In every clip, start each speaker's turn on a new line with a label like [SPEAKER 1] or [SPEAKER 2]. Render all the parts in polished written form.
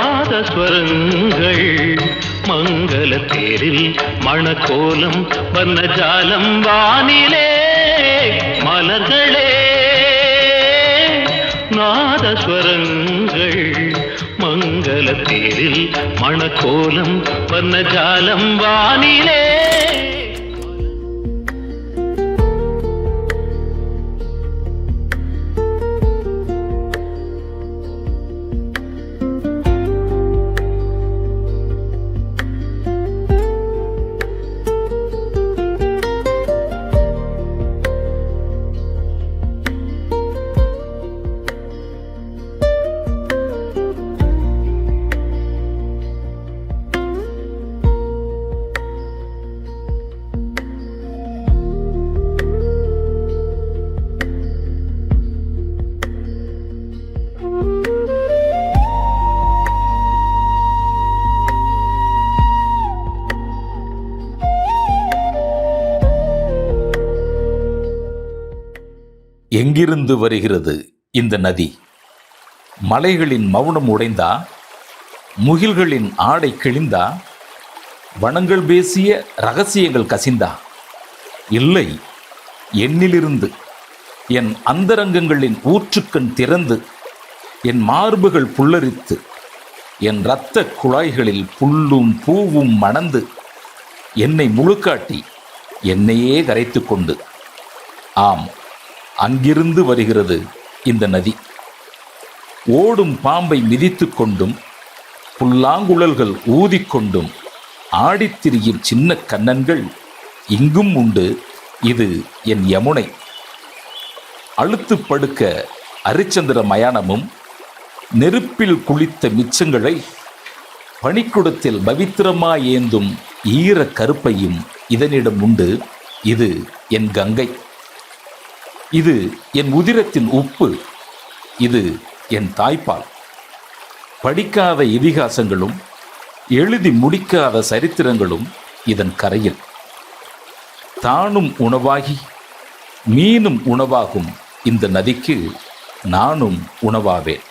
[SPEAKER 1] நாதஸ்வரங்கள் மங்கள தேரில் மணக்கோலம் வர்ணஜாலம் வானிலே மலர்களே நாதஸ்வரங்கள் மங்கள தேரில் மணக்கோலம் வர்ணஜாலம் வானிலே.
[SPEAKER 2] எங்கிருந்து வருகிறது இந்த நதி? மலைகளின் மௌனம் உடைந்தா? முகில்களின் ஆடை கிழிந்தா? வனங்கள் பேசிய ரகசியங்கள் கசிந்தா? இல்லை, என்னிலிருந்து என் அந்தரங்கங்களின் ஊற்றுக்கண் திறந்து என் மார்புகள் புல்லரித்து என் இரத்த குழாய்களில் புல்லும் பூவும் மணந்து என்னை முழுக்காட்டி என்னையே கரைத்து கொண்டு, ஆம், அங்கிருந்து வருகிறது இந்த நதி. ஓடும் பாம்பை மிதித்து கொண்டும் புல்லாங்குழல்கள் ஊதிக்கொண்டும் ஆடித்திரியும் சின்ன கண்ணன்கள் இங்கும் உண்டு. இது என் யமுனை. அழுத்து படுக்க அரிச்சந்திர மயானமும் நெருப்பில் குளித்த மிச்சங்களை பனிக்குடத்தில் பவித்திரமாய் ஏந்தும் ஈர கருப்பையும் இதனிடம் உண்டு. இது என் கங்கை. இது என் உதிரத்தின் உப்பு. இது என் தாய்ப்பால். படிக்காத இதிகாசங்களும் எழுதி முடிக்காத சரித்திரங்களும் இதன் கரையில். தானும் உணவாகி மீனும் உணவாகும் இந்த நதிக்கு நானும் உணவாவேன்.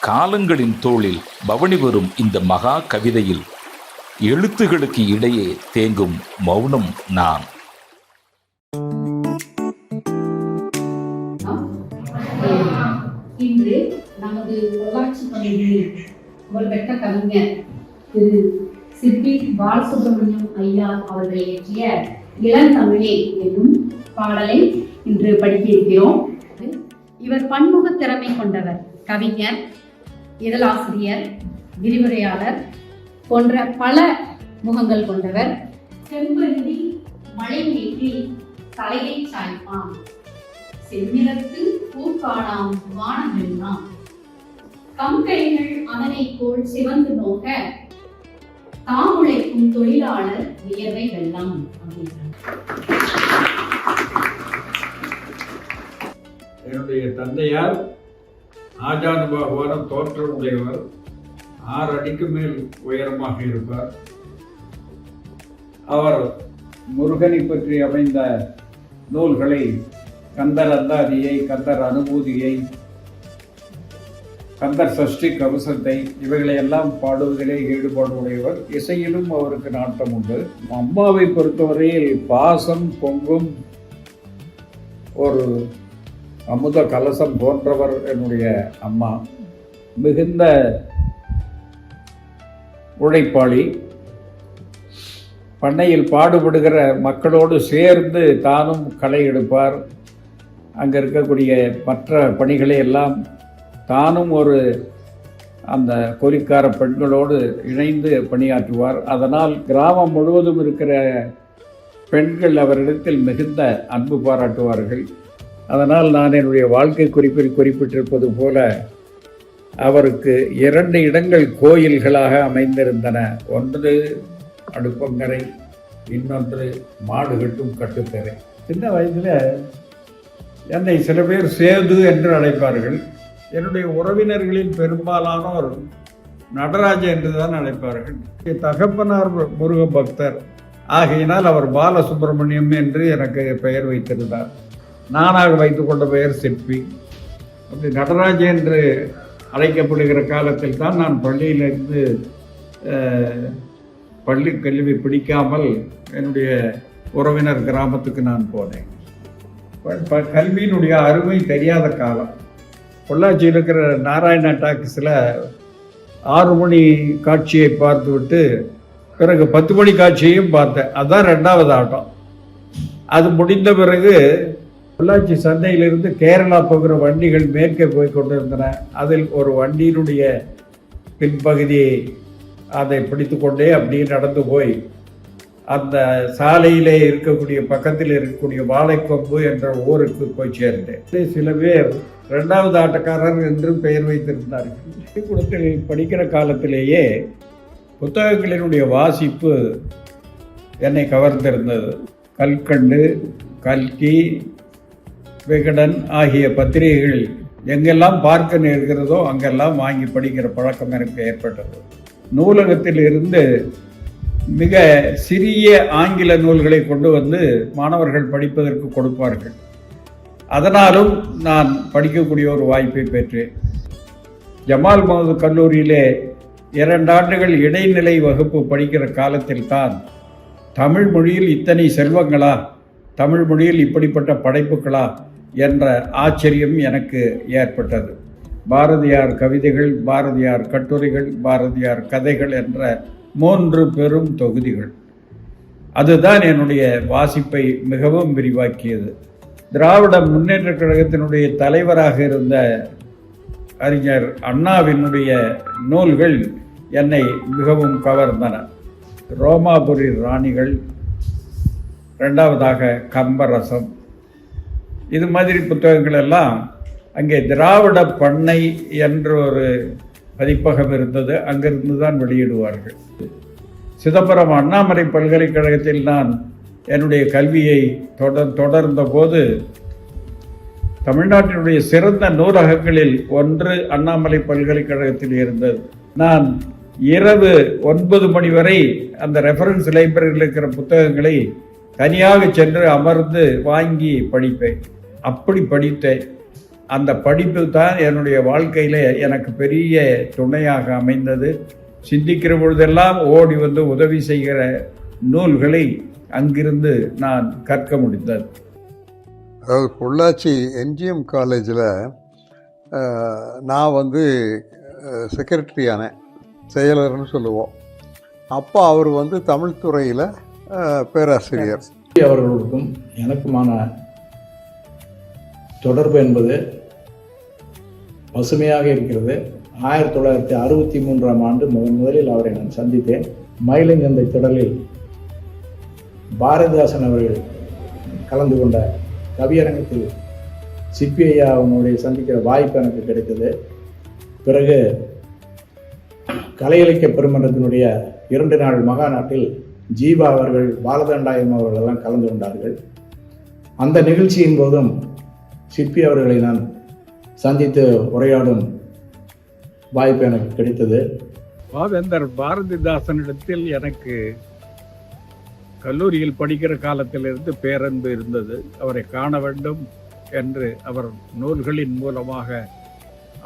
[SPEAKER 2] காலங்களின் தோளில் பவனி வரும் இந்த மகா கவிதையில் எழுத்துகளுக்கு இடையே தேங்கும் மௌனம் நான்.
[SPEAKER 3] இன்று நமது பொள்ளாச்சி பகுதியில் புகழ்பெற்ற கவிஞர் திரு சிற்பி பாலசுப்ரமணியம் ஐயா அவர்கள் இயற்றிய இளந்தமிழே என்னும் பாடலை இன்று படிக்க இருக்கிறோம். இவர் பன்முக திறமை கொண்டவர். கவிஞர், இதழாசிரியர், விரிவுரையாளர் போன்ற பல முகங்கள் கொண்டவர். செம்பருதி மழை நீட்டில் தலையை சாய்ப்பான், செந்நிறத்து பூக்காணாம் வானமெல்லாம், கம்பெனிகள் அதனை போல் சிவந்து நோக்க, தாமுழைக்கும் தொழிலாளர் வியர்வை வெள்ளம்.
[SPEAKER 4] என்னுடைய தந்தையார் ஆஜானுபாகுவான தோற்றமுடையவர். 6 அடிக்கு மேல் உயரமாக இருப்பார். அவர் முருகனை பற்றி அமைந்த நூல்களை, கந்தர் அந்தாதியை, கந்தர் அனுபூதியை, கந்தர் சஷ்டி கவசத்தை, இவைகளை எல்லாம் பாடுவதிலே ஈடுபாடு உடையவர். இசையிலும் அவருக்கு நாட்டம் உண்டு. அம்மாவை பொறுத்தவரையில் பாசம் பொங்கும் ஒரு அமுத கலசம் போன்றவர் என்னுடைய அம்மா. மிகுந்த உழைப்பாளி. பண்ணையில் பாடுபடுகிற மக்களோடு சேர்ந்து தானும் களை எடுப்பார். அங்கே இருக்கக்கூடிய மற்ற பணிகளை எல்லாம் தானும் ஒரு அந்த கோரிக்கார பெண்களோடு இணைந்து பணியாற்றுவார். அதனால் கிராமம் முழுவதும் இருக்கிற பெண்கள் அவரிடத்தில் மிகுந்த அன்பு பாராட்டுவார்கள். அதனால் நான் என்னுடைய வாழ்க்கை குறிப்பில் குறிப்பிட்டிருப்பது போல அவருக்கு 2 இடங்கள் கோயில்களாக அமைந்திருந்தன. ஒன்று அடுப்பங்கரை, இன்னொன்று மாடு கட்டும் கட்டுத்தரை. சின்ன வயதில் என்னை சில பேர் சேது என்று அழைப்பார்கள். என்னுடைய உறவினர்களில் பெரும்பாலானோர் நடராஜ என்று தான் அழைப்பார்கள். தகப்பனார் முருக பக்தர் ஆகையினால் அவர் பாலசுப்ரமணியம் என்று எனக்கு பெயர் வைத்திருந்தார். நானாக வைத்துக்கொண்ட பெயர் சிற்பி. அப்படி நடராஜ என்று அழைக்கப்படுகிற காலத்தில் தான் நான் பள்ளியிலிருந்து பள்ளி கல்வி பிடிக்காமல் என்னுடைய உறவினர் கிராமத்துக்கு நான் போனேன். கல்வியினுடைய அருமை தெரியாத காலம். பொள்ளாச்சியில் இருக்கிற நாராயணா டாக்கீஸில் 6 மணி காட்சியை பார்த்துவிட்டு பிறகு 10 மணி காட்சியையும் பார்த்தேன். அதுதான் 2வது ஆட்டம். அது முடிந்த பிறகு பொள்ளாச்சி சந்தையிலிருந்து கேரளா போகிற வண்டிகள் மேற்கே போய் கொண்டிருந்தன. அதில் ஒரு வண்டியினுடைய பின்பகுதியை அதை பிடித்து கொண்டே அப்படியே நடந்து போய் அந்த சாலையிலே இருக்கக்கூடிய பக்கத்தில் இருக்கக்கூடிய வாழைக்கொம்பு என்ற ஊருக்கு போய் சேர்ந்தேன். சில பேர் 2வது ஆட்டக்காரர் என்று பெயர் வைத்திருந்தார்கள். பள்ளிக்கூடத்தில் படிக்கிற காலத்திலேயே புத்தகங்களினுடைய வாசிப்பு என்னை கவர்ந்திருந்தது. கல்கண்டு, கல்கி, விகடன் ஆகிய பத்திரிகைகள் எங்கெல்லாம் பார்க்க நேர்கிறதோ அங்கெல்லாம் வாங்கி படிக்கிற பழக்கம் எனக்கு ஏற்பட்டது. நூலகத்தில் இருந்து மிக சிறிய ஆங்கில நூல்களை கொண்டு வந்து மாணவர்கள் படிப்பதற்கு கொடுப்பார்கள். அதனாலும் நான் படிக்கக்கூடிய ஒரு வாய்ப்பை பெற்றேன். ஜமால் முகமது கல்லூரியிலே 2 ஆண்டுகள் இடைநிலை வகுப்பு படிக்கிற காலத்தில் தான் தமிழ் மொழியில் இத்தனை செல்வங்களா, தமிழ் மொழியில் இப்படிப்பட்ட படைப்புகளா என்ற ஆச்சரியம் எனக்கு ஏற்பட்டது. பாரதியார் கவிதைகள், பாரதியார் கட்டுரைகள், பாரதியார் கதைகள் என்ற 3 பெரும் தொகுதிகள். அதுதான் என்னுடைய வாசிப்பை மிகவும் விரிவாக்கியது. திராவிட முன்னேற்ற கழகத்தினுடைய தலைவராக இருந்த அறிஞர் அண்ணாவினுடைய நூல்கள் என்னை மிகவும் கவர்ந்தன. ரோமாபுரி ராணிகள், 2வதாக கம்பரசம், இது மாதிரி புத்தகங்கள் எல்லாம் அங்கே திராவிட பண்ணை என்ற ஒரு பதிப்பகம் இருந்தது. அங்கிருந்து தான் வெளியிடுவார்கள். சிதம்பரம் அண்ணாமலை பல்கலைக்கழகத்தில் நான் என்னுடைய கல்வியை தொடர்ந்த போது தமிழ்நாட்டினுடைய சிறந்த நூலகங்களில் ஒன்று அண்ணாமலை பல்கலைக்கழகத்தில் இருந்தது. நான் இரவு 9 மணி வரை அந்த ரெஃபரன்ஸ் லைப்ரரியில் இருக்கிற புத்தகங்களை தனியாக சென்று அமர்ந்து வாங்கி படிப்பேன். அப்படி படித்தேன். அந்த படிப்பு தான் என்னுடைய வாழ்க்கையில் எனக்கு பெரிய துணையாக அமைந்தது. சிந்திக்கிற பொழுதெல்லாம் ஓடி வந்து உதவி செய்கிற நூல்களை அங்கிருந்து நான் கற்க முடிந்தது.
[SPEAKER 5] அதாவது பொள்ளாச்சி எம்ஜிஎம் காலேஜில் நான் வந்து செக்ரட்டரியான செயலர்னு சொல்லுவோம். அப்போ அவர் வந்து தமிழ் துறையில் பேராசிரியர்.
[SPEAKER 6] அவர்களுக்கும் எனக்குமான தொடர்பு என்பது பசுமையாக இருக்கிறது. 1963ஆம் ஆண்டு முதலில் அவரை நான் சந்தித்தேன். மயிலஞ்சந்தை திடலில் பாரதிதாசன் அவர்கள் கலந்து கொண்ட கவியரங்கத்தில் சிபிஐயா அவனுடைய சந்திக்கிற வாய்ப்பு எனக்கு கிடைத்தது. பிறகு கலை இலக்கிய பெருமன்றத்தினுடைய 2 நாள் மகாநாட்டில் ஜீவா அவர்கள், பாலதண்டாயம் அவர்கள் எல்லாம் கலந்து கொண்டார்கள். அந்த நிகழ்ச்சியின் போதும் சிற்பி அவர்களை நான் சந்தித்து உரையாடும் வாய்ப்பு எனக்கு கிடைத்தது.
[SPEAKER 4] பாவேந்தர் பாரதிதாசனிடத்தில் எனக்கு கல்லூரியில் படிக்கிற காலத்திலிருந்து பேரன்பு இருந்தது. அவரை காண வேண்டும் என்று அவர் நூல்களின் மூலமாக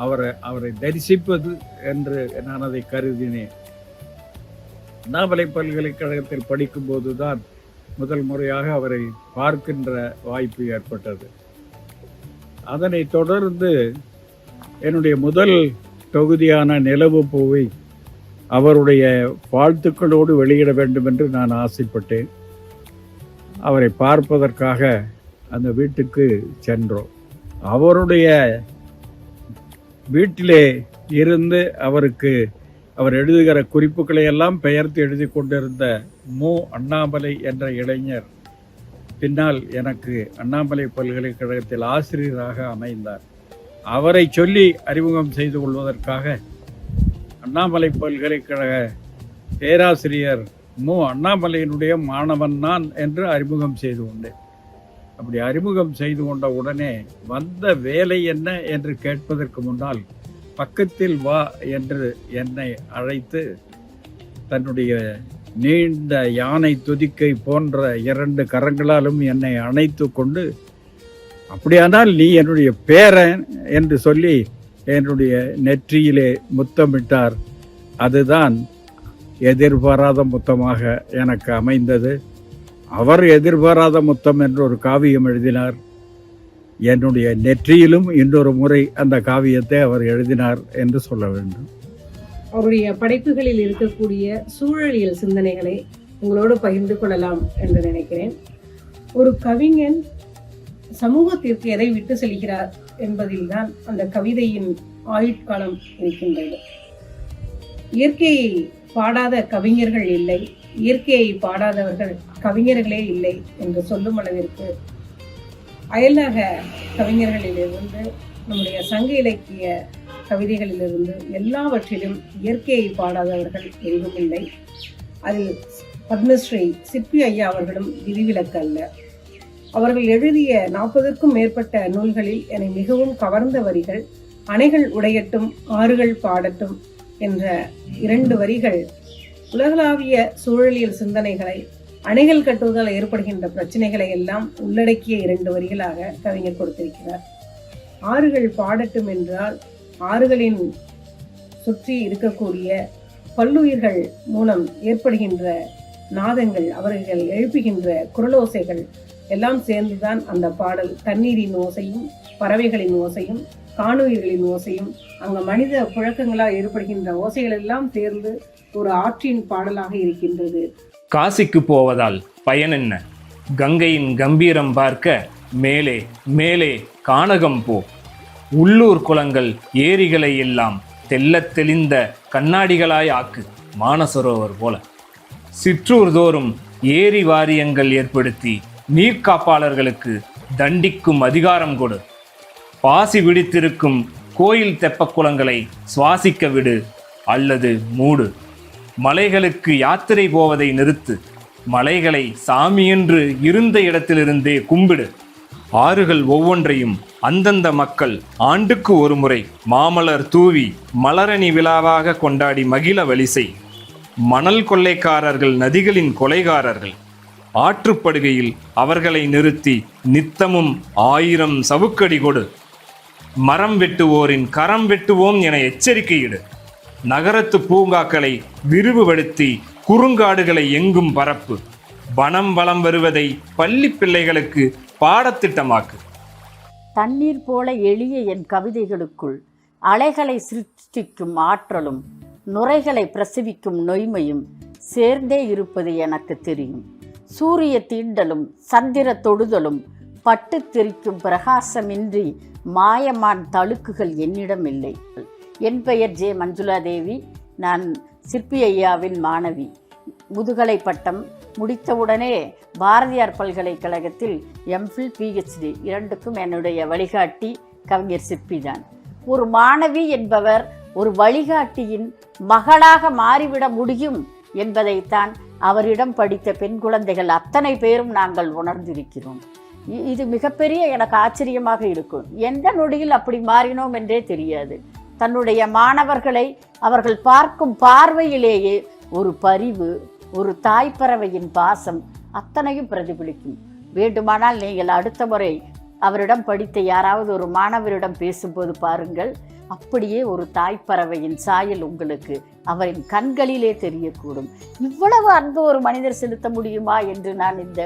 [SPEAKER 4] அவரை தரிசிப்பது என்று நான் அதை கருதினேன். அண்ணாமலை பல்கலைக்கழகத்தில் படிக்கும்போது தான் முதல் முறையாக அவரை பார்க்கின்ற வாய்ப்பு ஏற்பட்டது. அதனை தொடர்ந்து என்னுடைய முதல் தொகுதியான நிலவு பூவை அவருடைய வாழ்த்துக்களோடு வெளியிட வேண்டும் என்று நான் ஆசைப்பட்டேன். அவரை பார்ப்பதற்காக அந்த வீட்டுக்கு சென்றோம். அவருடைய வீட்டிலே இருந்து அவர் எழுதுகிற குறிப்புகளை எல்லாம் பெயர்த்து எழுதி கொண்டிருந்த மு. அண்ணாமலை என்ற இளைஞர் பின்னால் எனக்கு அண்ணாமலை பல்கலைக்கழகத்தில் ஆசிரியராக அமைந்தார். அவரை சொல்லி அறிமுகம் செய்து கொள்வதற்காக அண்ணாமலை பல்கலைக்கழக பேராசிரியர் மு. அண்ணாமலையினுடைய மாணவன் நான் என்று அறிமுகம் செய்து கொண்டேன். அப்படி அறிமுகம் செய்து கொண்ட உடனே வந்த வேலை என்ன என்று கேட்பதற்கு முன்னால் பக்கத்தில் வா என்று என்னை அழைத்து தன்னுடைய நீண்ட யானை துதிக்கை போன்ற 2 கரங்களாலும் என்னை அணைத்து கொண்டு, அப்படியானால் நீ என்னுடைய பேரன் என்று சொல்லி என்னுடைய நெற்றியிலே முத்தமிட்டார். அதுதான் எதிர்பாராத முத்தமாக எனக்கு அமைந்தது. அவர் எதிர்பாராத முத்தம் என்ற ஒரு காவியம் எழுதினார். என்னுடைய நெற்றியிலும் இன்னொரு முறை அந்த காவியத்தை அவர் எழுதினார் என்று சொல்ல வேண்டும்.
[SPEAKER 7] அவருடைய படைப்புகளில் இருக்கக்கூடிய சூழலியல் சிந்தனைகளை உங்களோடு பகிர்ந்து கொள்ளலாம் என்று நினைக்கிறேன். ஒரு கவிஞன் சமூகத்திற்கு எதை விட்டு செல்கிறார் என்பதில்தான் அந்த கவிதையின் ஆயுட்காலம் இருக்கின்றது. இயற்கையை பாடாத கவிஞர்கள் இல்லை, இயற்கையை பாடாதவர்கள் கவிஞர்களே இல்லை என்று சொல்லும் அளவிற்கு அயலக கவிஞர்களிலிருந்து நம்முடைய சங்க இலக்கிய கவிதைகளிலிருந்து எல்லாவற்றிலும் இயற்கையை பாடாதவர்கள் எதுவும் இல்லை. அதில் பத்மஸ்ரீ சிற்பி ஐயா அவர்களும் விதிவிலக்கு அல்ல. அவர்கள் எழுதிய 40க்கும் மேற்பட்ட நூல்களில் என்னை மிகவும் கவர்ந்த வரிகள் அணைகள் உடையட்டும் ஆறுகள் பாடட்டும் என்ற 2 வரிகள் உலகளாவிய சூழலியல் சிந்தனைகளை, அணைகள் கட்டுவதால் ஏற்படுகின்ற பிரச்சனைகளை எல்லாம் உள்ளடக்கிய 2 வரிகளாக கவிஞர் கொடுத்திருக்கிறார். ஆறுகள் பாடட்டும் என்றால் ஆறுகளின் சுற்றி இருக்கக்கூடிய பல்லுயிர்கள் மூலம் ஏற்படுகின்ற நாதங்கள், அவர்கள் எழுப்புகின்ற குரலோசைகள் எல்லாம் சேர்ந்துதான் அந்த பாடல். தண்ணீரின் ஓசையும் பறவைகளின் ஓசையும் காணுயிர்களின் ஓசையும் அங்க மனித புழக்கங்களால் ஏற்படுகின்ற ஓசைகள் எல்லாம் சேர்ந்து ஒரு ஆற்றின் பாடலாக இருக்கின்றது.
[SPEAKER 8] காசிக்கு போவதால் பயன் என்ன? கங்கையின் கம்பீரம் பார்க்க மேலே மேலே கானகம் போ. உள்ளூர் குளங்கள் ஏரிகளை எல்லாம் தெள்ளத் தெளிந்த கண்ணாடிகளாய் ஆக்கு, மானசரோவர் போல. சிற்றூர் தோறும் ஏரி வாரியங்கள் ஏற்படுத்தி நீர்க்காப்பாளர்களுக்கு தண்டிக்கும் அதிகாரம் கொடு. பாசி விடுத்திருக்கும் கோயில் தெப்பக் குளங்களை சுவாசிக்க விடு அல்லது மூடு. மலைகளுக்கு யாத்திரை போவதை நிறுத்து. மலைகளை சாமி என்று இருந்த இடத்திலிருந்தே கும்பிடு. ஆறுகள் ஒவ்வொன்றையும் அந்தந்த மக்கள் ஆண்டுக்கு ஒரு முறை மாமலர் தூவி மலரணி விழாவாக கொண்டாடி மகிழ வழிசை. மணல் கொள்ளைக்காரர்கள் நதிகளின் கொலைகாரர்கள். ஆற்றுப்படுகையில் அவர்களை நிறுத்தி நித்தமும் 1000 சவுக்கடி கொடு. மரம் வெட்டுவோரின் கரம் வெட்டுவோம் என எச்சரிக்கையிடு. நகரத்து பூங்காக்களை விரிவுபடுத்தி குறுங்காடுகளை எங்கும் பரப்பு. வனம் வளம் வருவதை பள்ளி பிள்ளைகளுக்கு பாடத்திட்டமாக்கு.
[SPEAKER 9] தண்ணீர் போல எளிய என் கவிதைகளுக்குள் அலைகளை சிருஷ்டிக்கும் ஆற்றலும் நுரைகளை பிரசவிக்கும் நொய்மையும் சேர்ந்தே இருப்பது எனக்கு தெரியும். சூரிய தீண்டலும் சந்திர தொடுதலும் பட்டு தெரிக்கும் பிரகாசமின்றி மாயமான் தழுக்குகள் என்னிடம் இல்லை. என் பெயர் ஜே. மஞ்சுளா தேவி. நான் சிற்பி ஐயாவின் மாணவி. முதுகலை பட்டம் முடித்தவுடனே பாரதியார் பல்கலைக்கழகத்தில் எம்ஃபில் PhD 2க்கும் என்னுடைய வழிகாட்டி கவிஞர் சிற்பிதான். ஒரு மாணவி என்பவர் ஒரு வழிகாட்டியின் மகளாக மாறிவிட முடியும் என்பதைத்தான் அவரிடம் படித்த பெண் குழந்தைகள் அத்தனை பேரும் நாங்கள் உணர்ந்திருக்கிறோம். இது மிகப்பெரிய எனக்கு ஆச்சரியமாக இருக்கும். எந்த நொடியில் அப்படி மாறினோம் என்றே தெரியாது. தன்னுடைய மாணவர்களை அவர்கள் பார்க்கும் பார்வையிலேயே ஒரு பரிவு, ஒரு தாய்ப்பறவையின் பாசம் அத்தனையும் பிரதிபலிக்கும். வேண்டுமானால் நீங்கள் அடுத்த முறை அவரிடம் படித்த யாராவது ஒரு மாணவரிடம் பேசும்போது பாருங்கள், அப்படியே ஒரு தாய்ப்பறவையின் சாயல் உங்களுக்கு அவரின் கண்களிலே தெரியக்கூடும். இவ்வளவு அன்பு ஒரு மனிதர் செலுத்த முடியுமா என்று நான் இந்த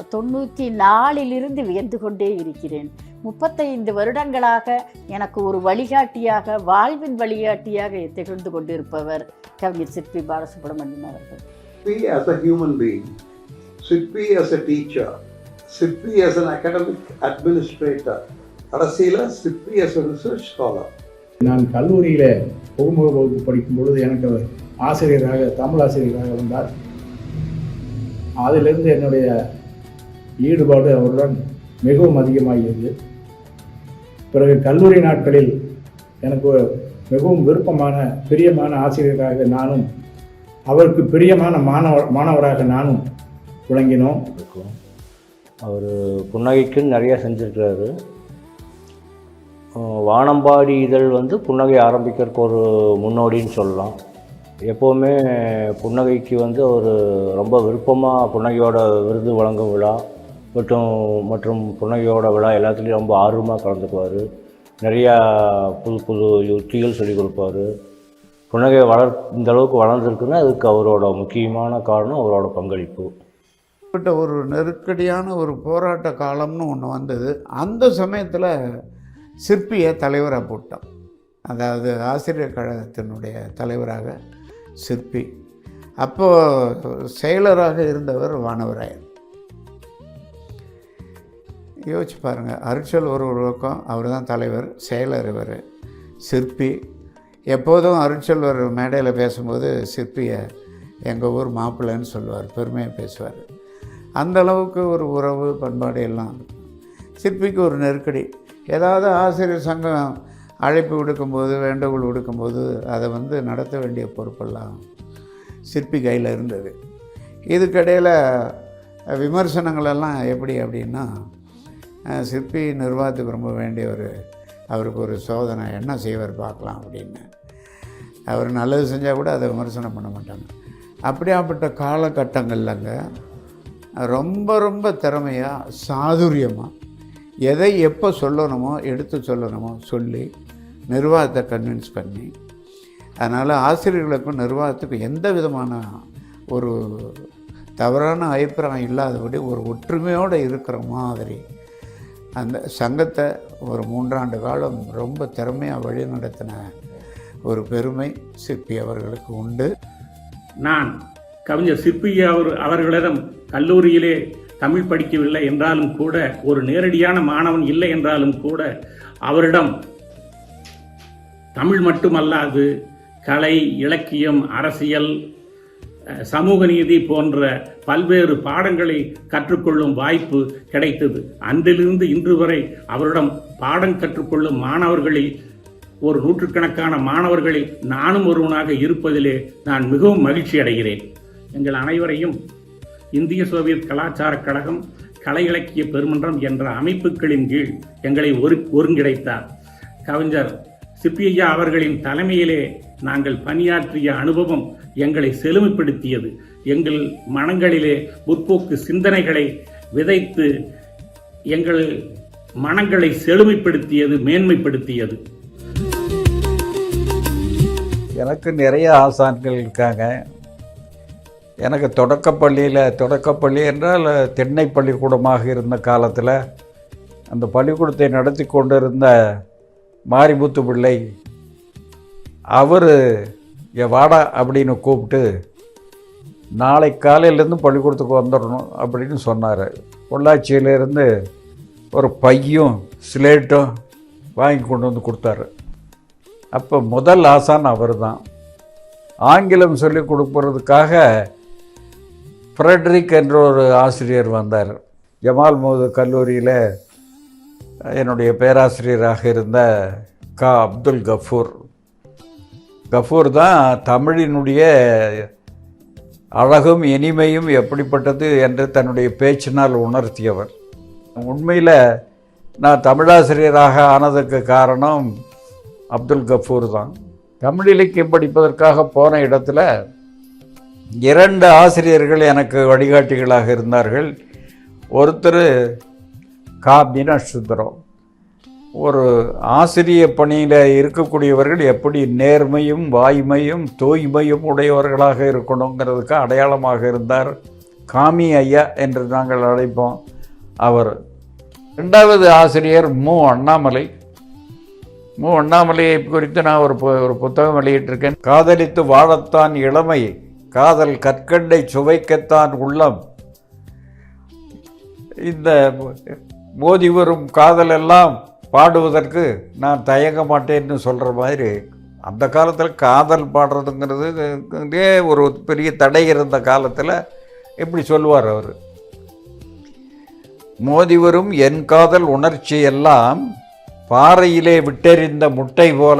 [SPEAKER 9] 94 வியந்து கொண்டே இருக்கிறேன். 35 வருடங்களாக எனக்கு ஒரு வழிகாட்டியாக, வாழ்வின் வழிகாட்டியாக திகழ்ந்து கொண்டிருப்பவர் கவிஞர் சிற்பி பாலசுப்ரமணியம் அவர்கள்.
[SPEAKER 5] Sirpi as a human being, Sirpi as a teacher, Sirpi as an academic administrator, கடைசியில் Sirpi as a research scholar.
[SPEAKER 6] நான் கல்லூரியில் புகுமுக வகுப்பு படிக்கும் பொழுது எனக்கு ஆசிரியராக, தமிழ் ஆசிரியராக வந்தார். அதிலிருந்து என்னுடைய ஈடுபாடு அவருடன் மிகவும் அதிகமாகியது. பிறகு கல்லூரி நாட்களில் எனக்கு மிகவும் விருப்பமான, பிரியமான ஆசிரியராக நானும், அவருக்கு பிரியமான மாணவராக நானும் விளங்கினோம்.
[SPEAKER 10] அவர் புன்னகைக்குன்னு நிறையா செஞ்சுருக்கிறாரு. வானம்பாடி இதழ் புன்னகை ஆரம்பிக்கிறதுக்கு ஒரு முன்னோடின்னு சொல்லலாம். எப்போவுமே புன்னகைக்கு ஒரு ரொம்ப விருப்பமாக புன்னகையோட விருது வழங்கும் விழா மற்றும் புன்னகையோட விழா எல்லாத்துலேயும் ரொம்ப ஆர்வமாக கலந்துக்குவார். நிறையா புது புது யுக்திகள் சொல்லிக் கொடுப்பாரு. புன்னகை இந்த அளவுக்கு வளர்ந்துருக்குன்னா அதுக்கு அவரோட முக்கியமான காரணம் அவரோட பங்களிப்பு.
[SPEAKER 11] ஒரு நெருக்கடியான ஒரு போராட்ட காலம்னு ஒன்று வந்தது. அந்த சமயத்தில் சிற்பியை தலைவராக போட்டான். அதாவது ஆசிரியர் கழகத்தினுடைய தலைவராக சிற்பி. அப்போது செயலராக இருந்தவர் வானவராயர். யோசிச்சு பாருங்கள், அருட்சல் ஒரு பக்கம், அவர் தான் தலைவர், செயலர் இவர், சிற்பி. எப்போதும் அருட்செல்வர் மேடையில் பேசும்போது சிற்பியை எங்கள் ஊர் மாப்பிள்ளைன்னு சொல்லுவார், பெருமையாக பேசுவார். அந்த அளவுக்கு ஒரு உறவு பண்பாடு எல்லாம். சிற்பிக்கு ஒரு நெருக்கடி. ஏதாவது ஆசிரியர் சங்கம் அழைப்பு விடுக்கும்போது, வேண்டுகோள் விடுக்கும்போது அதை நடத்த வேண்டிய பொறுப்பெல்லாம் சிற்பி கையில் இருந்தது. இதுக்கிடையில் விமர்சனங்களெல்லாம் எப்படி அப்படின்னா, சிற்பி நிர்வாகத்துக்கு ரொம்ப வேண்டியவர், அவருக்கு ஒரு சோதனை, என்ன செய்வார் பார்க்கலாம் அப்படின்னு. அவர் நல்லது செஞ்சால் கூட அதை விமர்சனம் பண்ண மாட்டாங்க. அப்படியாப்பட்ட காலகட்டங்கள்லங்க ரொம்ப ரொம்ப திறமையாக, சாதுரியமாக, எதை எப்போ சொல்லணுமோ எடுத்து சொல்லணுமோ சொல்லி நிர்வாகத்தை கன்வின்ஸ் பண்ணி, அதனால் ஆசிரியர்களுக்கும் நிர்வாகத்துக்கும் எந்த விதமான ஒரு தவறான அபிப்பிராயம் இல்லாதபடி ஒரு ஒற்றுமையோடு இருக்கிற மாதிரி அந்த சங்கத்தை ஒரு 3 ஆண்டு காலம் ரொம்ப திறமையாக வழி நடத்தின ஒரு பெருமை சிற்பி அவர்களுக்கு உண்டு.
[SPEAKER 12] நான் கவிஞர் சிற்பி அவர்களிடம் கல்லூரியிலே தமிழ் படிக்கவில்லை என்றாலும் கூட, ஒரு நேரடியான மாணவன் இல்லை என்றாலும் கூட, அவரிடம் தமிழ் மட்டுமல்லாது கலை, இலக்கியம், அரசியல், சமூக நீதி போன்ற பல்வேறு பாடங்களை கற்றுக்கொள்ளும் வாய்ப்பு கிடைத்தது. அன்றிலிருந்து இன்று வரை அவரிடம் பாடம் கற்றுக்கொள்ளும் மாணவர்களில், ஒரு 100கணக்கான மாணவர்களில் நானும் ஒருவனாக இருப்பதிலே நான் மிகவும் மகிழ்ச்சி அடைகிறேன். எங்கள் அனைவரையும் இந்திய சோவியத் கலாச்சார கழகம், கலை இலக்கிய பெருமன்றம் என்ற அமைப்புகளின் கீழ் எங்களை ஒருங்கிணைத்தார். கவிஞர் சிப்பியையா அவர்களின் தலைமையிலே நாங்கள் பணியாற்றிய அனுபவம் எங்களை செழுமைப்படுத்தியது. எங்கள் மனங்களிலே முற்போக்கு சிந்தனைகளை விதைத்து எங்கள் மனங்களை செழுமைப்படுத்தியது, மேன்மைப்படுத்தியது.
[SPEAKER 4] எனக்கு நிறைய ஆசான்கள் இருக்காங்க. எனக்கு தொடக்கப்பள்ளி என்றால் தென்னை பள்ளிக்கூடமாக இருந்த காலத்தில் அந்த பள்ளிக்கூடத்தை நடத்தி கொண்டிருந்த மாரிமுத்து பிள்ளை, அவர் வாடா அப்படின்னு கூப்பிட்டு, நாளை காலையிலேருந்து பள்ளிக்கூடத்துக்கு வந்துடணும் அப்படின்னு சொன்னார். பொள்ளாச்சியிலேருந்து ஒரு பையும் ஸ்லேட்டும் வாங்கி கொண்டு வந்து கொடுத்தாரு. அப்போ முதல் ஆசான் அவர் தான். ஆங்கிலம் சொல்லிக் கொடுப்பதற்காக ஃப்ரெட்ரிக் என்ற ஒரு ஆசிரியர் வந்தார். ஜமால் முஹம்மது கல்லூரியில் என்னுடைய பேராசிரியராக இருந்த அப்துல் கஃபூர் தான் தமிழினுடைய அழகும் இனிமையும் எப்படிப்பட்டது என்று தன்னுடைய பேச்சினால் உணர்த்தியவர். உண்மையில் நான் தமிழாசிரியராக ஆனதுக்கு காரணம் அப்துல் கஃபூர் தான். தமிழ் இலக்கியம் படிப்பதற்காக போன இடத்துல 2 ஆசிரியர்கள் எனக்கு வழிகாட்டிகளாக இருந்தார்கள். ஒருத்தர் மீனாட்சி சுந்தரம். ஒரு ஆசிரிய பணியில் இருக்கக்கூடியவர்கள் எப்படி நேர்மையும் வாய்மையும் தூய்மையும் உடையவர்களாக இருக்கணுங்கிறதுக்கு அடையாளமாக இருந்தார். காமி ஐயா என்று நாங்கள் அழைப்போம் அவர். 2வது ஆசிரியர் அண்ணாமலையை குறித்து நான் ஒரு புத்தகம் வெளியிட்டிருக்கேன். காதலித்து வாழத்தான் இளமை, காதல் கற்கண்டை சுவைக்கத்தான் உள்ளம். இந்த மோதி வரும் காதலெல்லாம் பாடுவதற்கு நான் தயங்க மாட்டேன்னு சொல்கிற மாதிரி, அந்த காலத்தில் காதல் பாடுறதுங்கிறது ஒரு பெரிய தடை இருந்த காலத்தில் இப்படி சொல்லுவார் அவர். மோதி வரும் என் காதல் உணர்ச்சி எல்லாம் பாறையிலே விட்டெறிந்த முட்டை போல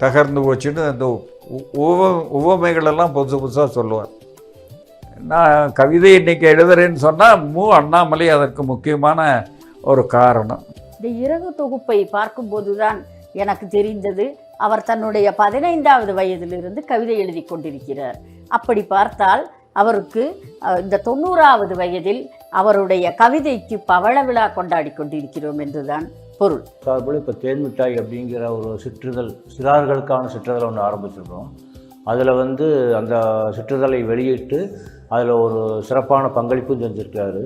[SPEAKER 4] தகர்ந்து போச்சுன்னு அந்த உவமைகளெல்லாம் புதுசாக சொல்லுவார். நான் கவிதை இன்னைக்கு எழுதுறேன்னு சொன்னால் அண்ணாமலை அதற்கு முக்கியமான ஒரு காரணம்.
[SPEAKER 9] இந்த இறகு தொகுப்பை பார்க்கும்போதுதான் எனக்கு தெரிந்தது அவர் தன்னுடைய 15வது வயதிலிருந்து கவிதை எழுதி கொண்டிருக்கிறார். அப்படி பார்த்தால் அவருக்கு இந்த 90வது வயதில் அவருடைய கவிதைக்கு பவள விழா கொண்டாடி கொண்டிருக்கிறோம் என்றுதான் பொருள்.
[SPEAKER 10] சார்பில் இப்போ தேன்மிட்டாய் அப்படிங்கிற ஒரு சிறார்களுக்கான சிற்றுதல் ஒன்று ஆரம்பிச்சிருக்கோம். அதில் அந்த சிற்றுதலை வெளியிட்டு அதில் ஒரு சிறப்பான பங்களிப்பும் செஞ்சுருக்காரு.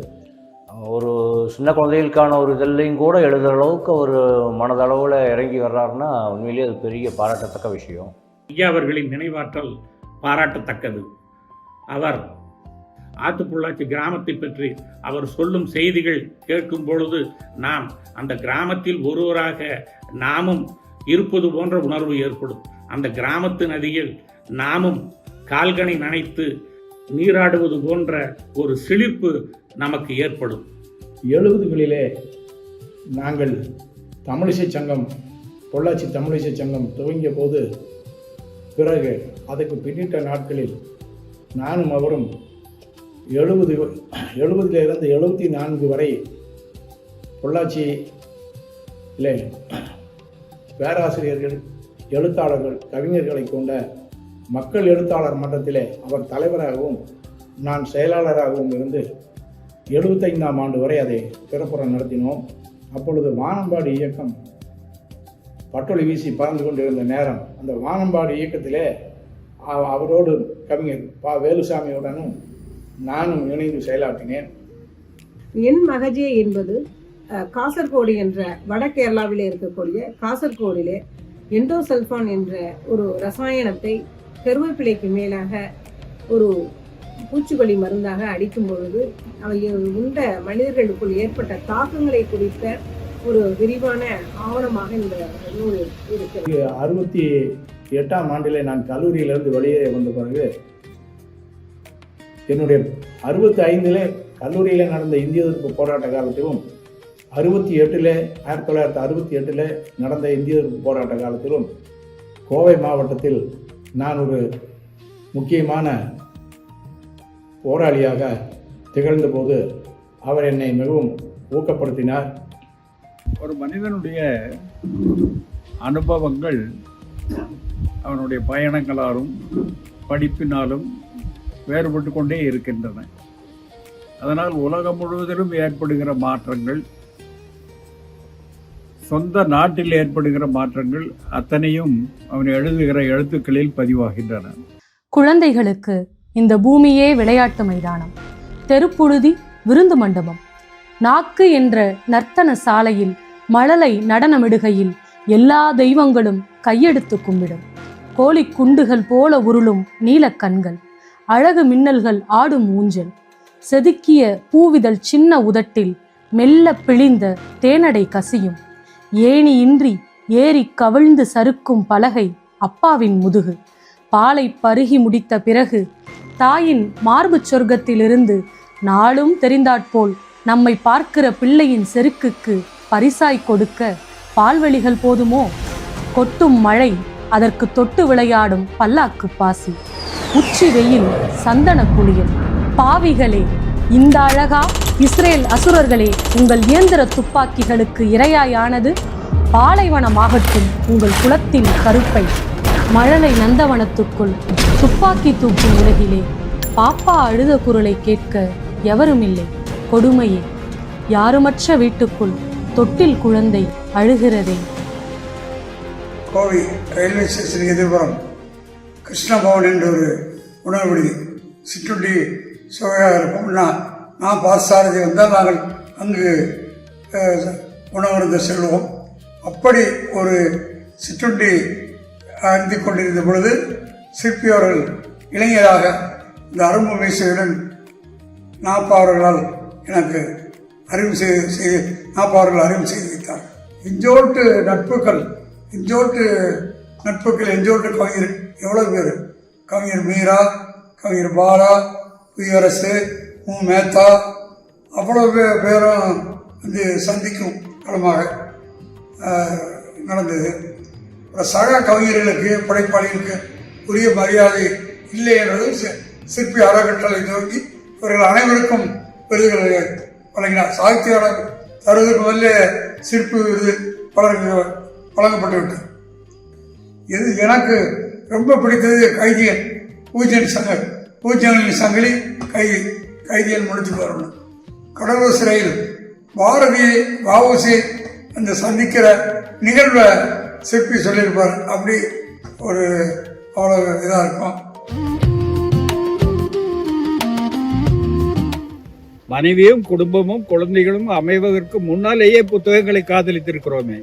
[SPEAKER 10] ஒரு சின்ன குழந்தைகளுக்கான ஒரு இதெல்லையும் கூட எழுதுகிற அளவுக்கு ஒரு மனதளவில் இறங்கி வர்றாருன்னா உண்மையிலேயே அது பெரிய பாராட்டத்தக்க விஷயம்.
[SPEAKER 12] ஐயா அவர்களின் நினைவாற்றல் பாராட்டத்தக்கது. அவர் ஆத்துப்பொள்ளாச்சி கிராமத்தை பற்றி அவர் சொல்லும் செய்திகள் கேட்கும் பொழுது நாம் அந்த கிராமத்தில் ஒருவராக நாமும் இருப்பது போன்ற உணர்வு ஏற்படும். அந்த கிராமத்து நதியில் நாமும் கால்கனை நனைத்து நீராடுவது போன்ற ஒரு சிலிர்ப்பு நமக்கு ஏற்படும்.
[SPEAKER 6] 70களிலே நாங்கள் தமிழிசை சங்கம், பொள்ளாச்சி தமிழிசை சங்கம் துவங்கிய போது, பிறகு அதுக்கு பின்னிட்ட நாட்களில் நானும் அவரும் 70லிருந்து 74 வரை பொள்ளாச்சியிலே பேராசிரியர்கள், எழுத்தாளர்கள், கவிஞர்களை கொண்ட மக்கள் எழுத்தாளர் மன்றத்திலே அவர் தலைவராகவும் நான் செயலாளராகவும் இருந்து 75ஆம் ஆண்டு வரை அதை பிறப்புறம் நடத்தினோம். அப்பொழுது வானம்பாடி இயக்கம் பட்டொளி வீசி பறந்து கொண்டிருந்த நேரம், அந்த வானம்பாடி இயக்கத்திலே அவரோடு கவிஞர் வேலுசாமியுடனும் நானும் இணைந்து செயலாற்றினேன்.
[SPEAKER 7] என் மகஜே என்பது காசர்கோடு என்ற வட கேரளாவிலே இருக்கக்கூடிய காசர்கோடிலே எண்டோசல்ஃபான் என்ற ஒரு ரசாயனத்தை கருவேப்பிலைக்கு மேலாக ஒரு பூச்சிக்கொல்லி மருந்தாக அடிக்கும் பொழுது அவை உண்ட மனிதர்களுக்குள் ஏற்பட்ட தாக்கங்களை குறித்த ஒரு விரிவான ஆவணமாக இந்த நூல் இருக்கிறது.
[SPEAKER 6] 68ஆம் ஆண்டிலே நான் கல்லூரியிலிருந்து வெளியே வந்த பிறகு என்னுடைய 65லே கல்லூரியில் நடந்த இந்திய எதிர்ப்பு போராட்ட காலத்திலும் 1968 நடந்த இந்திய எதிர்ப்பு போராட்ட காலத்திலும் கோவை மாவட்டத்தில் நான் ஒரு முக்கியமான போராளியாக திகழ்ந்த போது அவர் என்னை மிகவும் ஊக்கப்படுத்தினார்.
[SPEAKER 4] ஒரு மனிதனுடைய அனுபவங்கள் அவனுடைய பயணங்களாலும் படிப்பினாலும் வேறுபட்டு கொண்டே இருக்கின்றன. அதனால் உலகம் முழுவதிலும் ஏற்படுகிற மாற்றங்கள், சொந்த நாட்டில் ஏற்படுகிற மாற்றங்கள் அத்தனையும் அவன் எழுதுகிற எழுத்துக்களில் பதிவாகின்றன.
[SPEAKER 13] குழந்தைகளுக்கு இந்த பூமியே விளையாட்டு மைதானம், தெருப்புழுதி விருந்து மண்டபம், நாக்கு என்ற நர்த்தன சாலையில் மழலை நடனமிடுகையில் எல்லா தெய்வங்களும் கையெடுத்து கும்பிடும். கோழி குண்டுகள் போல உருளும் நீலக்கண்கள், அழகு மின்னல்கள் ஆடும் ஊஞ்சல், செதுக்கிய பூவிதழ் சின்ன உதட்டில் மெல்ல பிழிந்த தேனடை கசியும், ஏணியின்றி ஏறி கவிழ்ந்து சறுக்கும் பலகை அப்பாவின் முதுகு, பாலை பருகி முடித்த பிறகு தாயின் மார்பு சொர்க்கத்திலிருந்து நாளும் தெரிந்தாற்போல் நம்மை பார்க்கிற பிள்ளையின் செருக்குக்கு பரிசாய் கொடுக்க பால்வெளிகள் போதுமோ? கொட்டும் மழை, அதற்கு தொட்டு விளையாடும் பல்லாக்கு பாசி, உச்சி வெயில், சந்தன குளியல். பாவிகளே, இந்த அழகா இஸ்ரேல் அசுரர்களே உங்கள் இயந்திர துப்பாக்கிகளுக்கு இரையாயானது? பாலைவனமாகட்டும் உங்கள் குலத்தின் கருப்பை. மழலை நந்தவனத்துக்குள் துப்பாக்கி தூக்கும் உலகிலே பாப்பா அழுத குரலை கேட்க எவரும் இல்லை. கொடுமையே, யாருமற்ற வீட்டுக்குள் தொட்டில் குழந்தை அழுகிறதே.
[SPEAKER 14] கோவை ரயில்வே ஸ்டேஷன் எதிர்புறம் கிருஷ்ணபவன் என்ற ஒரு உணவு விடுதி, சிற்றுண்டி சுவையாக இருக்கும். நான் பாசாரதி வந்தால் நாங்கள் அங்கு உணவருந்த செல்வோம். அப்படி ஒரு சிற்றுண்டி அருந்தி கொண்டிருந்த பொழுது சிற்பி அவர்கள் இளைஞராக இந்த அரும்பு மீசையுடன் நாப்பா அவர்களால் எனக்கு அறிவு செய்து நாப்பா அவர்கள் அறிவு செய்து வைத்தார். இஞ்சோட்டு நட்புகள், எஞ்சோட்டு கவிஞர் எவ்வளோ பேர், கவிஞர் மீரா, கவிஞர் பாலா, புயரசு, மேத்தா, அவ்வளோ பேரும் சந்திக்கும் களமாக நடந்தது. சக கவிஞர்களுக்கு, படைப்பாளிகளுக்கு உரிய மரியாதை இல்லை என்றது சிற்பி அறக்கட்டளை துவங்கி இவர்கள் அனைவருக்கும் விருதுகளை வழங்கினார். சாகித்யாளர் தருவதற்கு முதல்ல சிற்பி விருது வழங்கப்பட்டுவிட்டது. இது எனக்கு ரொம்ப பிடித்தது கைதியன், பூஜ்யனின் சங்கிலி, கைதியன் முடிச்சு வரணும். கடலூர் சிறையில் பாரதியை, வஉசி அந்த சந்திக்கிற நிகழ்வை சிற்பி சொல்லியிருப்பார். அப்படி ஒரு அவ்வளோ இதாக இருக்கும்.
[SPEAKER 4] மனைவியும் குடும்பமும் குழந்தைகளும் அமைவதற்கு முன்னாலேயே புத்தகங்களை காதலித்திருக்கிறோமே,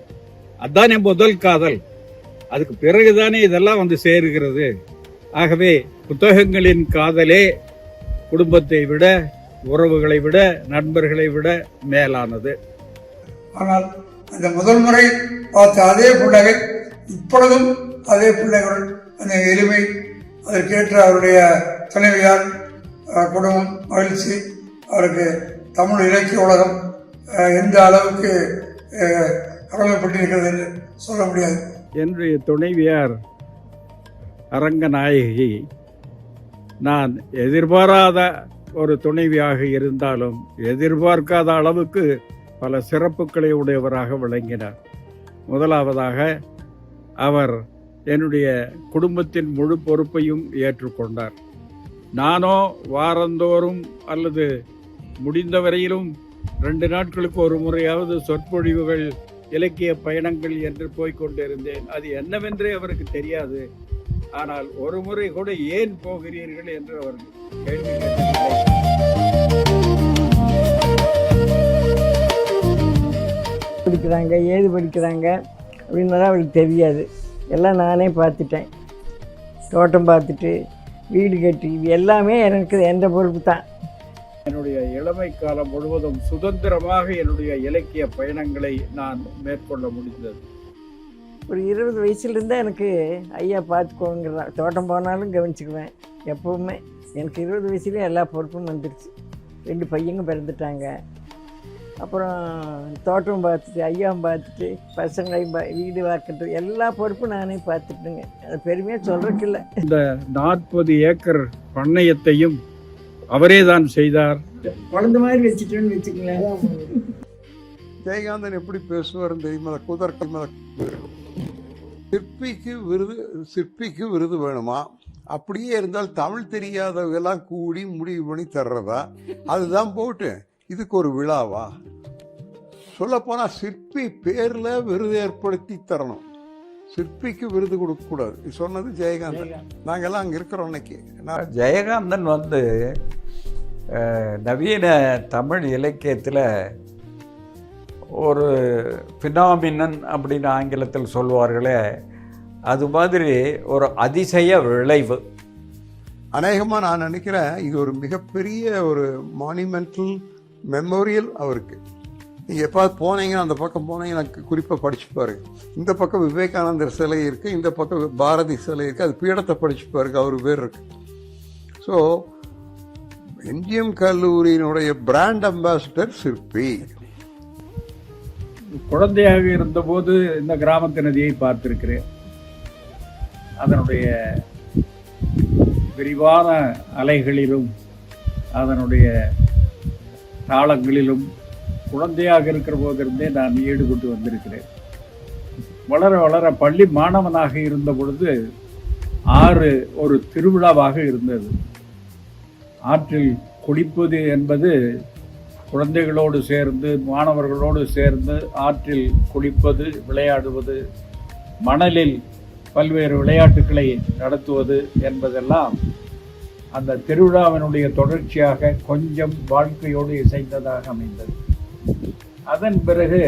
[SPEAKER 4] அதுதானே முதல் காதல். அதுக்கு பிறகுதானே இதெல்லாம் வந்து சேருகிறது. ஆகவே புத்தகங்களின் காதலே குடும்பத்தை விட, உறவுகளை விட, நண்பர்களை விட மேலானது.
[SPEAKER 14] ஆனால் அந்த முதல் முறை பார்த்த அதே பிள்ளைகள் இப்பொழுதும் அதே பிள்ளைகள், அந்த எளிமை, அதற்கேற்ற அவருடைய துணைவியார், குடும்பம், மகிழ்ச்சி, அவருக்கு தமிழ் இலக்கிய உலகம் எந்த அளவுக்கு கடமைப்பட்டிருக்கிறது என்று சொல்ல முடியாது.
[SPEAKER 4] என்னுடைய துணைவியார் அரங்கநாயகி நான் எதிர்பாராத ஒரு துணைவியாக இருந்தாலும் எதிர்பார்க்காத அளவுக்கு பல சிறப்புகளை உடையவராக விளங்கினார். முதலாவதாக அவர் என்னுடைய குடும்பத்தின் முழு பொறுப்பையும் ஏற்றுக்கொண்டார். நானோ வாரந்தோறும் அல்லது முடிந்தவரையிலும் 2 நாட்களுக்கு ஒரு முறையாவது சொற்பொழிவுகள், இலக்கிய பயணங்கள் என்று போய்கொண்டிருந்தேன். அது என்னவென்றே அவருக்கு தெரியாது. ஆனால் ஒரு முறை கூட ஏன் போகிறீர்கள் என்று அவர் கேள்வி
[SPEAKER 15] படிக்கிறாங்க, ஏது படிக்கிறாங்க அப்படின்னாலும் அவருக்கு தெரியாது. எல்லாம் நானே பார்த்துட்டேன். தோட்டம் பார்த்துட்டு வீடு கட்டி எல்லாமே எனக்கு எந்த பொறுப்பு தான்.
[SPEAKER 4] என்னுடைய இளமை காலம் முழுவதும் சுதந்திரமாக என்னுடைய இலக்கிய பயணங்களை நான் மேற்கொள்ள முடிந்தது.
[SPEAKER 15] ஒரு 20 வயசுலேருந்து எனக்கு ஐயா பார்த்துக்கோங்கிறான். தோட்டம் போனாலும் கவனிச்சுக்குவேன். எப்போவுமே எனக்கு 20 வயசுலேயே எல்லா பொறுப்பும் வந்துடுச்சு. 2 பையங்க பிறந்துட்டாங்க. அப்புறம் தோட்டம் பார்த்துட்டு, ஐயாவும் பார்த்துட்டு, பசங்களையும் வீடு பார்க்கறது எல்லா பொறுப்பும் நானே பார்த்துட்டுங்க. அது பெருமையாக சொல்கிறதுக்கு இல்லை.
[SPEAKER 4] இந்த 40 ஏக்கர் பண்ணையத்தையும் அவரே தான் செய்தார்.
[SPEAKER 15] குழந்தை மாதிரி வச்சுட்டேன்னு வச்சுக்கங்களேன்.
[SPEAKER 5] ஜெயகாந்தன் எப்படி பேசுவார்னு தெரியுமா? குதர்க்க சிற்பிக்கு விருது வேணுமா? அப்படியே இருந்தால் தமிழ் தெரியாதவெல்லாம் கூடி முடிவு பண்ணி தர்றதா? அதுதான் போட்டு இதுக்கு ஒரு விழாவா? சொல்லப்போனால் சிற்பி பேரில் விருது ஏற்படுத்தி தரணும். சிற்பிக்கு விருது கொடுக்கக்கூடாது. இது சொன்னது ஜெயகாந்தன். நாங்கள்லாம் அங்கே இருக்கிறோம். இன்னைக்கு
[SPEAKER 16] ஜெயகாந்தன் வந்து நவீன தமிழ் இலக்கியத்தில் ஒரு ஃபினாமினன் அப்படின்னு ஆங்கிலத்தில் சொல்வார்களே, அது மாதிரி ஒரு அதிசய விளைவு.
[SPEAKER 5] அநேகமாக நான் நினைக்கிறேன் இது ஒரு மிகப்பெரிய ஒரு மானுமெண்டல் மெமோரியல் அவருக்கு. நீங்கள் எப்போ போனீங்கன்னா அந்த பக்கம் போனீங்கன்னா குறிப்பாக படிச்சு பாருங்க. இந்த பக்கம் விவேகானந்தர் சிலை இருக்குது, இந்த பக்கம் பாரதி சிலை இருக்குது. அது பீடத்தை படிச்சு பாருங்க, அவர் பேர் இருக்கு. ஸோ எம்ஜிஎம் கல்லூரியினுடைய பிராண்ட் அம்பாசிடர் சிற்பி.
[SPEAKER 4] குழந்தையாக இருந்தபோது இந்த கிராமத்து நதியை பார்த்திருக்கிறேன். அதனுடைய விரிவான அலைகளிலும் அதனுடைய தாளங்களிலும் குழந்தையாக இருக்கிற போதிருந்தே நான் ஈடுபட்டு வந்திருக்கிறேன். வளர வளர பள்ளி மாணவனாக இருந்த பொழுது ஆறு ஒரு திருவிழாவாக இருந்தது. ஆற்றில் குளிப்பது என்பது குழந்தைகளோடு சேர்ந்து, மாணவர்களோடு சேர்ந்து ஆற்றில் குளிப்பது, விளையாடுவது, மணலில் பல்வேறு விளையாட்டுக்களை நடத்துவது என்பதெல்லாம் அந்த திருவிழாவினுடைய தொடர்ச்சியாக கொஞ்சம் வாழ்க்கையோடு இசைந்ததாக அமைந்தது. அதன் பிறகு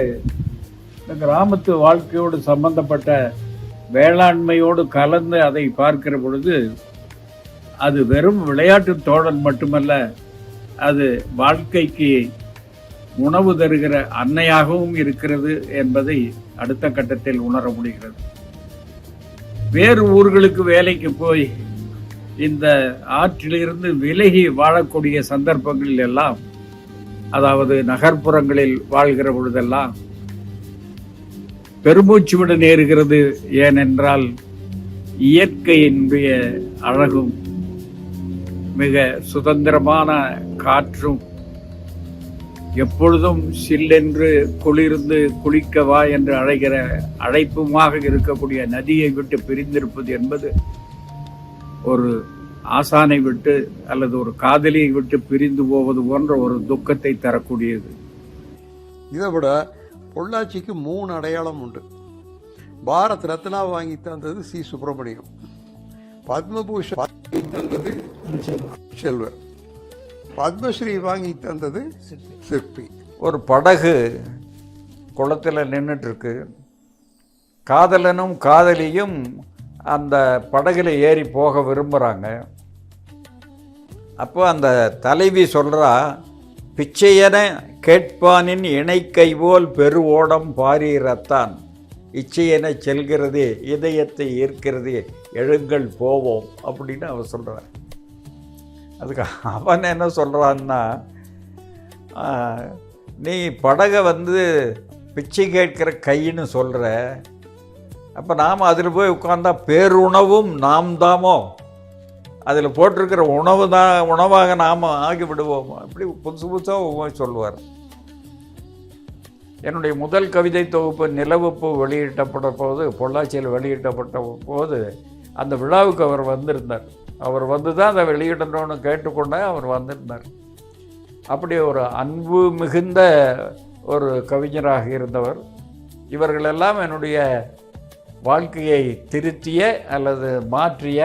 [SPEAKER 4] இந்த கிராமத்து வாழ்க்கையோடு சம்பந்தப்பட்ட வேளாண்மையோடு கலந்து அதை பார்க்கிற பொழுது அது வெறும் விளையாட்டு தோழன் மட்டுமல்ல, அது வாழ்க்கைக்கு உணவு தருகிற அன்னையாகவும் இருக்கிறது என்பதை அடுத்த கட்டத்தில் உணர முடிகிறது. வேறு ஊர்களுக்கு வேலைக்கு போய் இந்த ஆற்றிலிருந்து விலகி வாழக்கூடிய சந்தர்ப்பங்களில் எல்லாம், அதாவது நகர்ப்புறங்களில் வாழ்கிற பொழுதெல்லாம் பெருமூச்சு விட நேருகிறது. ஏனென்றால் இயற்கையினுடைய அழகும் மிக சுதந்திரமான காற்றும் எப்பொழுதும் சில்லென்று குளிர்ந்து குளிக்கவா என்று அழைக்கிற அழைப்புமாக இருக்கக்கூடிய நதியை விட்டு பிரிந்திருப்பது என்பது ஒரு ஆசானை விட்டு அல்லது ஒரு காதலியை விட்டு பிரிந்து போவது போன்ற ஒரு துக்கத்தை தரக்கூடியது.
[SPEAKER 5] இதை விட பொள்ளாச்சிக்கு 3 அடையாளம் உண்டு. பாரத் ரத்னா வாங்கி தந்தது சி. சுப்பிரமணியம், பத்மபூஷன் வாங்கி தந்தது செல்வர், பத்மஸ்ரீ வாங்கி தந்தது சிற்பி.
[SPEAKER 16] ஒரு படகு குளத்தில் நின்றுட்டுருக்கு. காதலனும் காதலியும் அந்த படகுல ஏறி போக விரும்புகிறாங்க. அப்போ அந்த தலைவி சொல்கிறா, பிச்சையென கேட்பானின் இணைக்கை போல் பெரு ஓடம் பாரீரத்தான், இச்சையென செல்கிறதே இதயத்தை ஈர்க்கிறதே, எழுங்கள் போவோம் அப்படின்னு அவன் சொல்கிறான். அதுக்கு அவன் என்ன சொல்கிறான்னா, நீ படகை பிச்சை கேட்கிற கைன்னு சொல்கிற, அப்போ நாம் அதில் போய் உட்கார்ந்தா பேருணவும் நாம் தாமோ, அதில் போட்டிருக்கிற உணவாக நாம் ஆகிவிடுவோமோ, அப்படி புதுசு புதுசாக சொல்லுவார். என்னுடைய முதல் கவிதை தொகுப்பு நிலவுப்பு வெளியிட்டப்பட்ட போது, பொள்ளாச்சியில் வெளியிட்டப்பட்ட போது அந்த விழாவுக்கு அவர் வந்திருந்தார். அவர் தான் அதை வெளியிடணும்னு கேட்டுக்கொண்டே அவர் வந்திருந்தார். அப்படி ஒரு அன்பு மிகுந்த ஒரு கவிஞராக இருந்தவர். இவர்களெல்லாம் என்னுடைய வாழ்க்கையை திருத்திய அல்லது மாற்றிய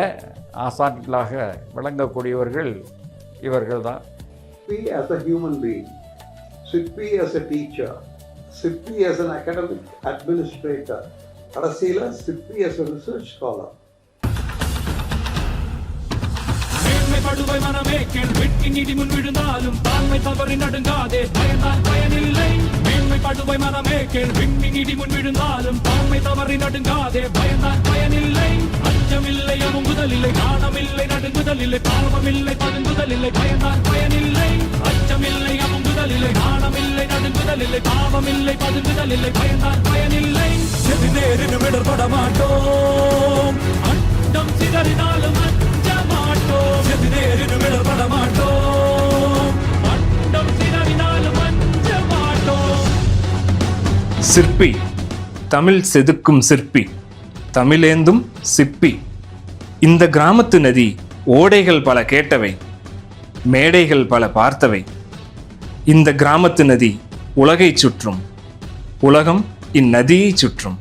[SPEAKER 16] ஆசான்களாக விளங்கக்கூடியவர்கள் இவர்கள் தான்.
[SPEAKER 5] Sirpi as a human being, Sirpi as a teacher, Sirpi as an academic administrator, கடைசியில் Sirpi as a research scholar.
[SPEAKER 1] படுவை மனமே கேள், வெட்டி நீடி முன் விழுந்தாலும் தாழ்மை தவறி நடுங்காதே, பயந்தால் பயனில்லை. மேன்மை படுவை மனமே கேள், வெட்டி நீடி முன் விழுந்தாலும் தாழ்மை தவறி நடுங்காதே, பயந்தால் பயனில்லை. அச்சமில்லை, அமுங்குதல் இல்லை, நாணமில்லை, நடுங்குதல் இல்லை, பாவமில்லை, பதுங்குதல் இல்லை, பயந்தால் பயனில்லை. அச்சமில்லை, அமுங்குதல் இல்லை, நாணமில்லை, நடுங்குதல் இல்லை, பாவமில்லை, பதுங்குதல் இல்லை, பயந்தால் பயனில்லை. செவிநேரினும் இடர்பட மாட்டோம், அண்டம் சிதறினாலும்
[SPEAKER 8] சிற்பி, தமிழ் செதுக்கும் சிற்பி, தமிழேந்தும் சிற்பி. இந்த கிராமத்து நதி ஓடைகள் பல கேட்டவை, மேடைகள் பல பார்த்தவை. இந்த கிராமத்து நதி உலகை சுற்றும், உலகம் இந்நதியை சுற்றும்.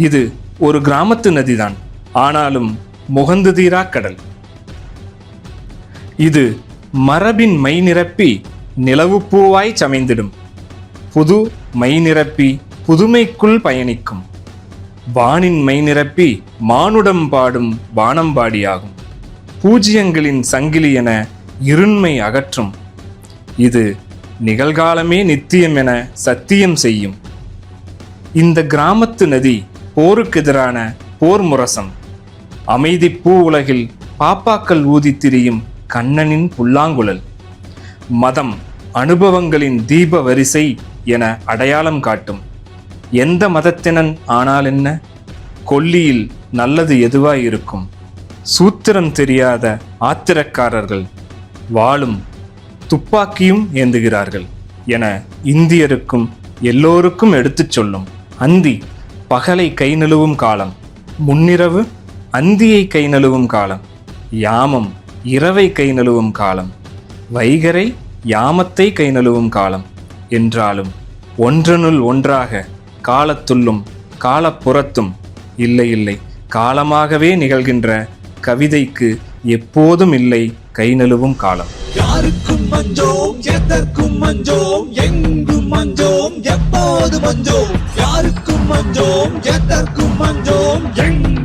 [SPEAKER 8] இது ஒரு கிராமத்து நதிதான், ஆனாலும் முகந்து தீரா கடல். இது மரபின் மை நிரப்பி நிலவுப்பூவாய் சமைந்திடும், புது மை நிரப்பி புதுமைக்குள் பயணிக்கும், வானின் மை நிரப்பி மானுடம் பாடும் வானம்பாடியாகும், பூஜ்யங்களின் சங்கிலி என இருண்மை அகற்றும். இது நிகழ்காலமே நித்தியம் என சத்தியம் செய்யும். இந்த கிராமத்து நதி போருக்கெதிரான போர் முரசம், அமைதி பூ உலகில் பாப்பாக்கள் ஊதித் திரியும் கண்ணனின் புல்லாங்குழல், மதம் அனுபவங்களின் தீப வரிசை என அடையாளம் காட்டும். எந்த மதத்தினன் ஆனால் என்ன, கொல்லியில் நல்லது எதுவாய் இருக்கும். சூத்திரம் தெரியாத ஆத்திரக்காரர்கள் வாளும் துப்பாக்கியும் ஏந்துகிறார்கள் என இந்தியருக்கும் எல்லோருக்கும் எடுத்துச் சொல்லும். அந்தி பகலை கை நழுவும் காலம், முன்னிரவு அந்தியை கை நழுவும் காலம், யாமம் இரவை கை நழுவும் காலம், வைகரை யாமத்தை கை நழுவும் காலம் என்றாலும் ஒன்றனுள் ஒன்றாக காலத்துள்ளும் காலப்புறத்தும் இல்லை இல்லை காலமாகவே நிகழ்கின்ற கவிதைக்கு எப்போதும் இல்லை கை நழுவும் காலம்.
[SPEAKER 1] யாருக்கும் மஞ்சோம், எதற்கும் மஞ்சோம், எங்கும் மஞ்சோம், எப்போது மஞ்சோம். யாருக்கும் மஞ்சோம், எதற்கும் மஞ்சோம், எங்கும்